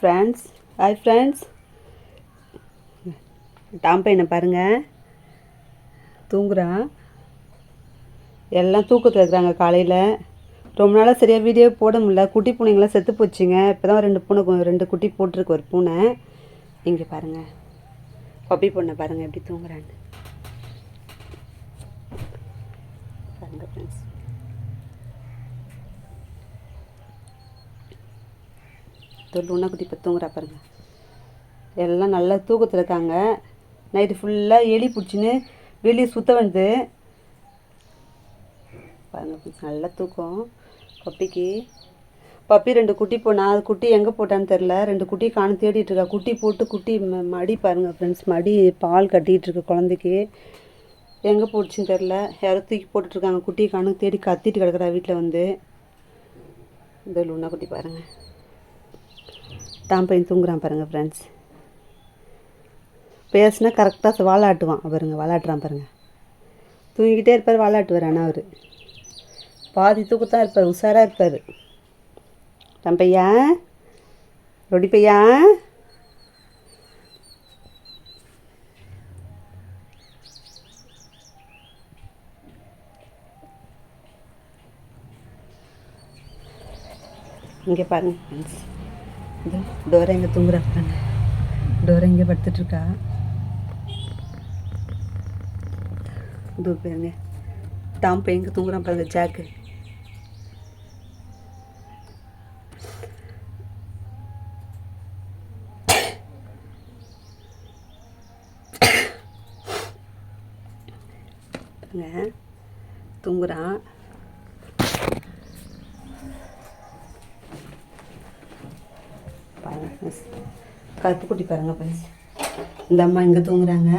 Friends, hi friends. Tom பையனை பாருங்கள், தூங்குறான். எல்லாம் தூக்கத்தில் இருக்கிறாங்க. காலையில் ரொம்ப நாளாக சரியாக வீடியோ போட முடியல. குட்டி பூனைங்களாம் செத்து போச்சுங்க. இப்போ தான் ரெண்டு குட்டி போட்டிருக்கு. ஒரு பூனை இங்கே பாருங்கள், பப்பி பொண்ணை பாருங்கள் எப்படி தூங்குறான்னு பாருங்கள் ஃப்ரெண்ட்ஸ். லூனா குட்டி இப்போ தூங்குறா பாருங்கள். எல்லாம் நல்லா தூக்கத்தில் இருக்காங்க. நைட்டு ஃபுல்லாக எலி பிடிச்சின்னு வெளியே சுற்ற வந்து பாருங்கள். நல்லா தூக்கம் பப்பிக்கு. பப்பி 2 குட்டி போனா, அது குட்டி எங்கே போட்டான்னு தெரில. 2 குட்டி காணு தேடிட்டுருக்கா. குட்டி போட்டு குட்டி மடி பாருங்கள் ஃப்ரெண்ட்ஸ், மடி பால் கட்டிகிட்ருக்கு குழந்தைக்கு. எங்கே போட்டுச்சுன்னு தெரில. யாரோ தூக்கி போட்டுட்ருக்காங்க. குட்டி காணு தேடி கத்திட்டு கிடக்குறா வீட்டில் வந்து. இந்த லூனா குட்டி பாருங்கள். டாம் பையன் தூங்குறான் பாருங்கள் ஃப்ரெண்ட்ஸ். பேசுனா கரெக்டாக வாலாட்டுவான் பாருங்கள். வாலாட்டுறான் பாருங்கள். தூங்கிக்கிட்டே இருப்பார், வாலாட்டுவார். ஆனால் அவர் பாதி தூக்கத்தான் இருப்பார், உஷாராக இருப்பார். டாம் பையா, ரொடி பையா, இங்கே பாருங்கள் ஃப்ரெண்ட்ஸ். இது டோரா இங்கே தூங்குறா பாருங்க. டோரா இங்கே படுத்துட்ருக்கா. இது பாருங்க, டாம் பையன் இங்கே தூங்குறான் பாருங்க. ஜாக்கு தூங்குறான். கருப்பு குட்டி பாருங்க ஃப்ரெண்ட்ஸ். இந்த அம்மா இங்கே தூங்குறாங்க.